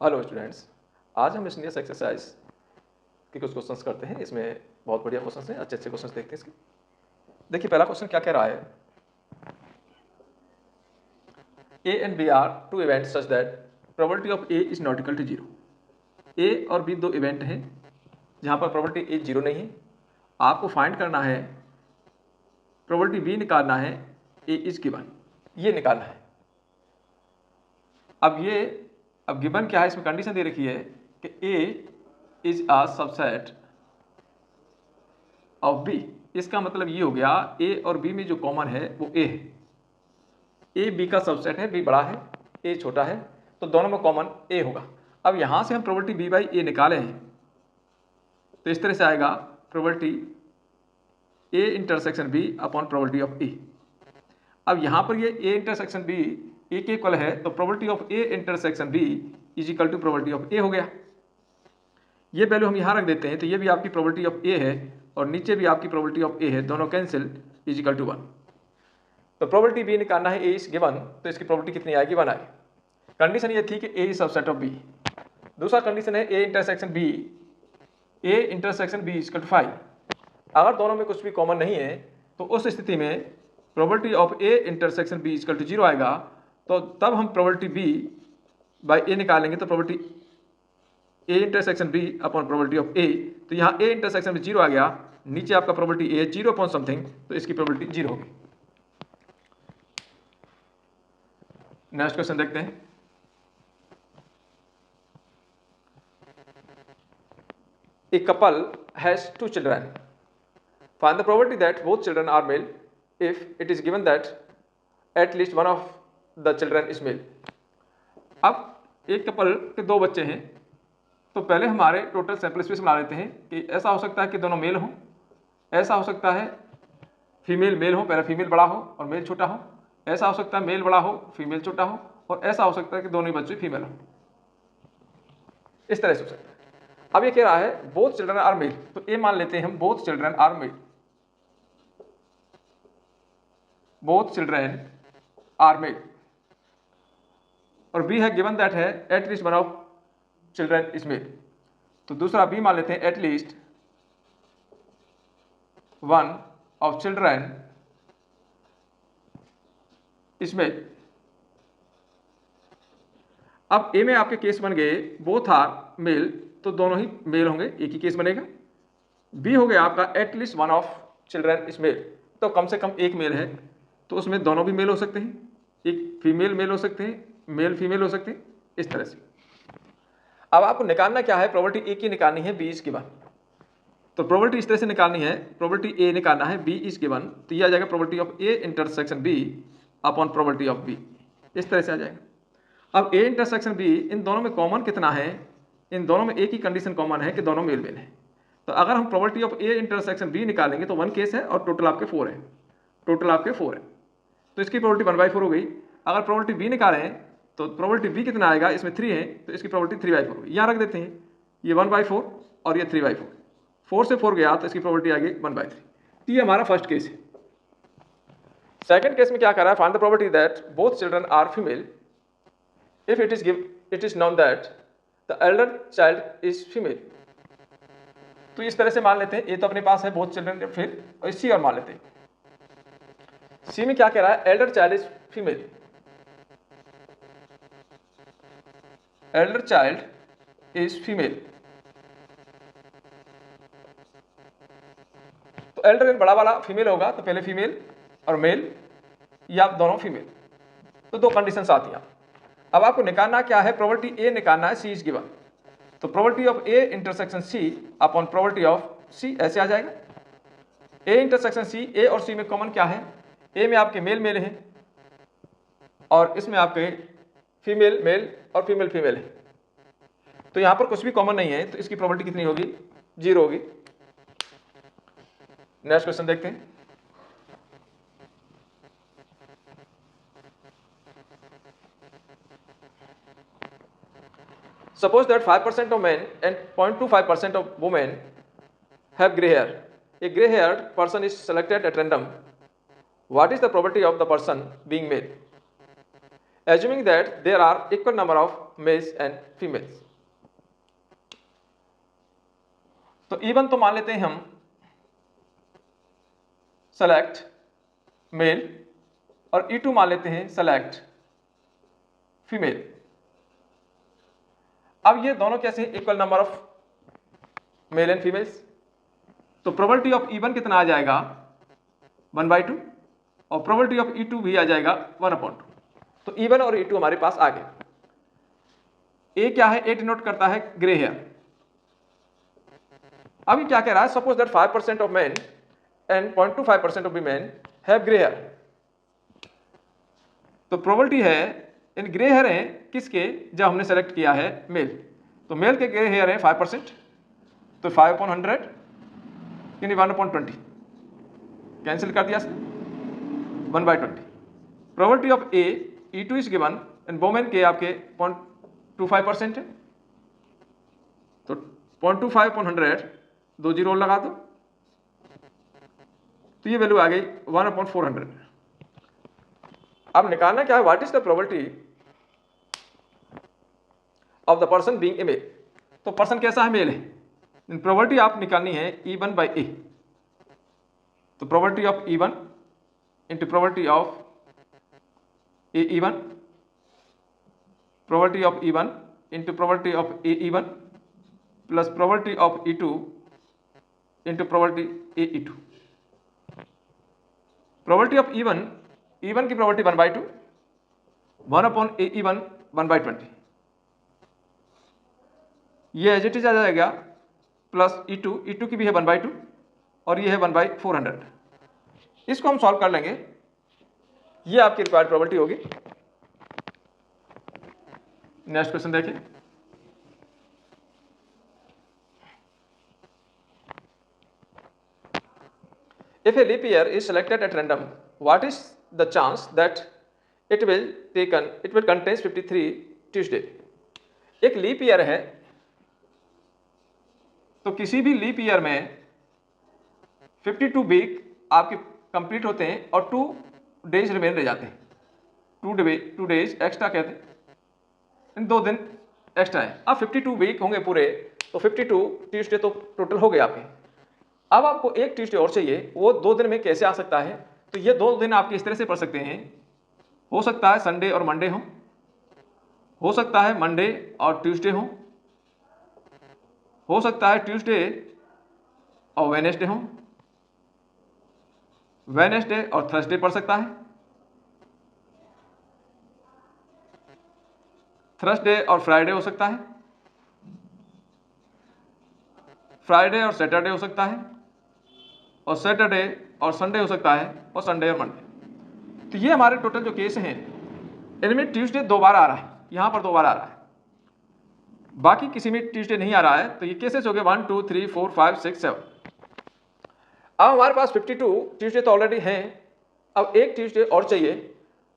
Hello students, आज हम Snell's exercise के कुछ क्वेश्चंस करते हैं। इसमें बहुत बढ़िया क्वेश्चंस हैं, अच्छे अच्छे क्वेश्चंस देखते हैं इसके। देखिए पहला क्वेश्चन क्या कह रहा है, A and B are two events such that probability of A is not equal to zero. A और बी दो इवेंट हैं जहाँ पर प्रोबेबिलिटी ए जीरो नहीं है। आपको फाइंड करना है, प्रोबेबिलिटी बी निकालना है, ए इज गिवन, ये निकालना है। अब गिवन क्या है, इसमें कंडीशन दे रखी है कि A is a subset of B. इसका मतलब ये हो गया ए और बी में जो कॉमन है वो ए है। ए बी का सबसेट है, बी बड़ा है, ए छोटा है, तो दोनों में कॉमन ए होगा। अब यहां से हम प्रोबेबिलिटी बी बाई ए निकाले हैं तो इस तरह से आएगा probability A intersection B upon probability of A. अब यहां पर ये ए इंटरसेक्शन बी ए के इक्वल है तो probability of A intersection B is equal to probability of A हो गया। ये वैल्यू हम यहां रख देते हैं तो ये भी आपकी प्रोबेबिलिटी ऑफ ए है और नीचे भी आपकी प्रोबेबिलिटी ऑफ ए है, दोनों कैंसिल, इज इक्वल टू 1। तो प्रोबेबिलिटी बी निकालना है, ए इज गिवन, तो इसकी प्रोबेबिलिटी कितनी आएगी, 1 आएगी। कंडीशन ये थी कि A is subset of B. दूसरा कंडीशन है A intersection B is equal to 5। अगर दोनों में कुछ भी कॉमन नहीं है तो उस स्थिति में probability of A intersection B is equal to 0 आएगा। तो तब हम प्रोबेबिलिटी बी बाई ए निकालेंगे तो probability A intersection B upon probability of A, तो यहाँ ए इंटरसेक्शन में 0 आ गया, नीचे आपका प्रोबेबिलिटी ए 0 अपॉन समथिंग, तो इसकी प्रोबेबिलिटी 0 होगी। नेक्स्ट क्वेश्चन देखते हैं। A couple has 2 children, find the probability that both children are male if it is given that at least one of the children is male. अब एक couple के 2 बच्चे हैं तो पहले हमारे टोटल सैंपल स्पेस बना लेते हैं कि ऐसा हो सकता है कि दोनों मेल हों, ऐसा हो सकता है फीमेल मेल हो, पहले फीमेल बड़ा हो और मेल छोटा हो, ऐसा हो सकता है मेल बड़ा हो फीमेल छोटा हो, और ऐसा हो सकता है कि दोनों ही बच्चे फीमेल हो। इस तरह से हो सकता है। अब ये कह रहा है बोथ चिल्ड्रन आर मेल, तो ए मान लेते हैं हम, both children are male, both children are male, और बी है गिवन दैट है at least one of children is male. तो दूसरा बी मान लेते हैं at least one of children is male. अब ए में आपके केस बन गए बोथ आर मेल, तो दोनों ही मेल होंगे, एक ही केस बनेगा। बी हो गया आपका eight least one of children is male, तो कम से कम एक मेल है, तो उसमें दोनों भी मेल हो सकते हैं, एक फीमेल मेल हो सकते हैं, मेल फीमेल हो सकते हैं, इस तरह से। अब आपको निकालना क्या है, प्रोबेबिलिटी ए की निकालनी है, बी इज गिवन। तो प्रोबेबिलिटी इस तरह से निकालनी है, प्रोबेबिलिटी ए निकालना है, बी इज गिवन, तो ये आ जाएगा probability of A intersection B upon probability of B, इस तरह से आ जाएगा। अब ए इंटरसेक्शन बी, इन दोनों में कॉमन कितना है, इन दोनों में एक ही कंडीशन कॉमन है कि दोनों मेल मेल है। तो अगर हम probability of A intersection B निकालेंगे तो 1 केस है और टोटल आपके 4 है, टोटल आपके 4 है, तो इसकी प्रोबेबिलिटी 1/4 हो गई। अगर प्रोबेबिलिटी बी निकालें तो प्रोबेबिलिटी बी कितना आएगा, इसमें 3 है तो इसकी प्रोबेबिलिटी 3/4 होगी। यहाँ रख देते हैं, ये 1/4 और ये 3/4, 4 से 4 गया तो इसकी प्रोबेबिलिटी आ गई 1/3। तो ये हमारा फर्स्ट केस है। सेकंड केस में क्या कर रहा है, find the probability that both children are female if it is known that the elder child is female. तो इस तरह से मान लेते हैं, ए तो अपने पास है बोथ चिल्ड्रन, फिर और सी और मान लेते हैं। सी में क्या कह रहा है, Elder child is female, Elder child is female. तो एल्डर बड़ा वाला फीमेल होगा तो पहले फीमेल और मेल, या दोनों फीमेल, तो 2 कंडीशंस आती हैं। अब आपको निकालना क्या है, प्रोबेबिलिटी ए निकालना है, सी इज गिवन, तो probability of A intersection C upon probability of C, ऐसे आ जाएगा। ए इंटरसेक्शन सी, ए और सी में कॉमन क्या है, ए में आपके मेल मेल हैं और इसमें आपके फीमेल मेल और फीमेल फीमेल है, तो यहां पर कुछ भी कॉमन नहीं है, तो इसकी प्रोबेबिलिटी कितनी होगी, 0 होगी। नेक्स्ट क्वेश्चन देखते हैं। Suppose that 5% of men and 0.25% of women have grey hair. A grey-haired person is selected at random. What is the probability of the person being male? assuming that there are equal number of males and females. तो E1 तो मान लेते हैं हम select mail और E2 मान लेते हैं सेलेक्ट फीमेल। अब ये दोनों कैसे equal number of male and females, तो प्रोबेबिलिटी ऑफ E1 कितना आ जाएगा 1/2 और प्रोबेबिलिटी ऑफ E2 भी आ जाएगा 1/2। तो E1 और E2 हमारे पास आ गए। ए क्या है, ए डिनोट करता है ग्रे हेयर। अभी क्या कह रहा है, suppose that 5% of men and 0.25% of women have grey hair. तो प्रोबेबिलिटी है इन ग्रे हेयर हैं किसके, जब हमने सेलेक्ट किया है मेल, तो मेल के ग्रे हेयर हैं 5%, तो 5/100 यानी 1/20 कैंसिल कर दिया 1/20। Probability of A E2 is given and women के आपके 0.25% है, तो 0.25/100 2 जीरो लगा दो, तो ये वैल्यू आ गई 1/400। अब निकालना क्या है, what is the probability of the person being a male. तो पर्सन कैसा है, मेल है, प्रोबेबिलिटी आप निकालनी है E1/A। तो probability of E1 into probability of AE1, probability of E1 into probability of AE1 plus probability of E2 into probability AE2। Probability of E1 की probability 1/2, 1/AE1 1/20, ये एज इट इज आ जाएगा, plus E2 की भी है 1/2 और ये है 1/400। इसको हम सॉल्व कर लेंगे, ये आपकी रिक्वायर्ड प्रोबेबिलिटी होगी। नेक्स्ट क्वेश्चन देखिए, if a leap year is selected at random, what is the chance that it will contains 53 Tuesday। एक लीप ईयर है, तो किसी भी लीप ईयर में 52 वीक आपके कंप्लीट होते हैं और 2 डेज रिमेन रह जाते हैं। 2 डेज एक्स्ट्रा कहते हैं, इन 2 दिन एक्स्ट्रा है। अब 52 वीक होंगे पूरे, तो 52 ट्यूसडे तो टोटल हो गए आपके। अब आपको एक ट्यूसडे और चाहिए, वो 2 दिन में कैसे आ सकता है, तो ये 2 दिन आपके इस तरह से पढ़ सकते हैं, हो सकता है संडे और मंडे हो सकता है मंडे और ट्यूसडे हो सकता है ट्यूसडे और वेडनेसडे वेडनेसडे और थर्सडे पढ़ सकता है, थर्सडे और फ्राइडे हो सकता है, फ्राइडे और सैटरडे हो सकता है, और सैटरडे और संडे हो सकता है, और संडे और मंडे। तो ये हमारे टोटल जो केस हैं, इनमें ट्यूसडे 2 बार आ रहा है, यहाँ पर 2 बार आ रहा है, बाकी किसी में ट्यूसडे नहीं आ रहा है। तो ये केसेस हो गए 1 2 3 4 5 6 7। अब हमारे पास 52 ट्यूसडे तो ऑलरेडी हैं, अब एक ट्यूसडे और चाहिए,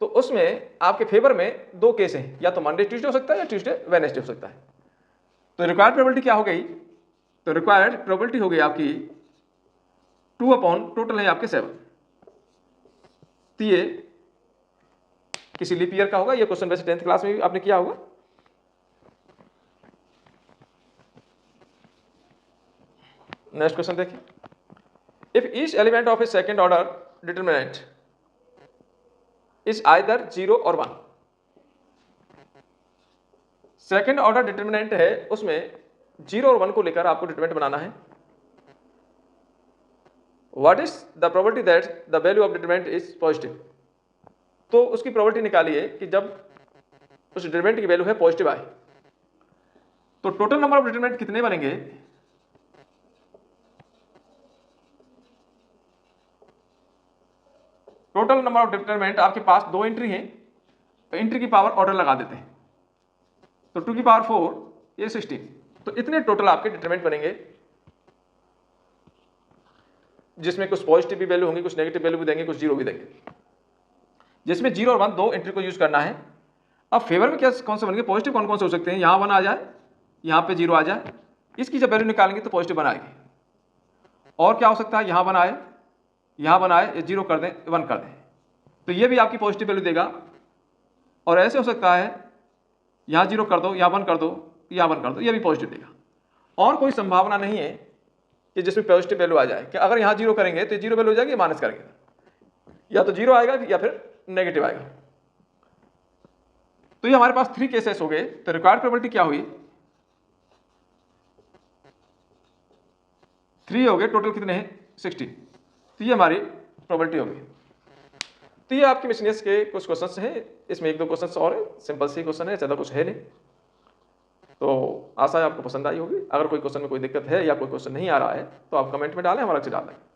तो उसमें आपके फेवर में 2 केस हैं, या तो मंडे ट्यूसडे हो सकता है या ट्यूसडे वेडनेसडे हो सकता है। तो रिक्वायर्ड प्रोबेबिलिटी क्या हो गई, तो रिक्वायर्ड प्रोबेबिलिटी हो गई आपकी 2 अपॉन टोटल है आपके 7। तो ये किसी लीप ईयर का होगा, ये क्वेश्चन वैसे 10th क्लास में भी आपने किया होगा। नेक्स्ट क्वेश्चन देखिए, if each element of A second order determinant is either 0 और 1। सेकंड ऑर्डर डिटरमिनेंट है, उसमें 0 और 1 को लेकर आपको डिटरमिनेंट बनाना है। What is the probability that the value of determinant is positive. तो उसकी प्रोबेबिलिटी निकालिए कि जब उस डिटरमिनेंट की वैल्यू है पॉजिटिव आए, तो टोटल नंबर ऑफ डिटरमिनेंट कितने बनेंगे, टोटल नंबर ऑफ डिटरमिनेंट आपके पास 2 एंट्री हैं, तो एंट्री की पावर ऑर्डर लगा देते हैं, तो 2 की पावर 4 ये 16। तो इतने टोटल आपके डिटरमिनेंट बनेंगे, जिसमें कुछ पॉजिटिव भी वैल्यू होंगी, कुछ नेगेटिव वैल्यू भी देंगे, कुछ 0 भी देंगे, जिसमें 0 और 1 2 एंट्री को यूज करना है। अब फेवर में क्या कौन से बनेंगे, पॉजिटिव कौन कौन से हो सकते हैं, यहाँ 1 आ जाए, यहाँ पे 0 आ जाए, इसकी जब वैल्यू निकालेंगे तो पॉजिटिव 1 आएगी। और क्या हो सकता है, यहाँ 1 आए, यहाँ 1 आए, 0 कर दें 1 कर दें, तो ये भी आपकी पॉजिटिव वैल्यू देगा। और ऐसे हो सकता है यहाँ 0 कर दो, यहाँ 1 कर दो, यहाँ 1 कर दो, ये भी पॉजिटिव देगा। और कोई संभावना नहीं है कि जिसमें पॉजिटिव वैल्यू आ जाए, कि अगर यहाँ 0 करेंगे तो 0 वैल्यू हो जाएगी, माइनस करेंगे या तो 0 आएगा या फिर नेगेटिव आएगा। तो ये हमारे पास 3 केसेस हो गए। तो रिक्वायर्ड प्रोबेबिलिटी क्या हुई? 3 हो गए, टोटल कितने हैं? 60। तो ये हमारी प्रोबेबिलिटी हो गई। तो ये आपके मिसलेनियस के कुछ क्वेश्चंस हैं, इसमें 1-2 क्वेश्चंस और है, सिंपल सी क्वेश्चन है, ज़्यादा कुछ है नहीं। तो आशा है आपको पसंद आई होगी। अगर कोई क्वेश्चन में कोई दिक्कत है या कोई क्वेश्चन नहीं आ रहा है तो आप कमेंट में डालें, हम अलग से डाल देंगे।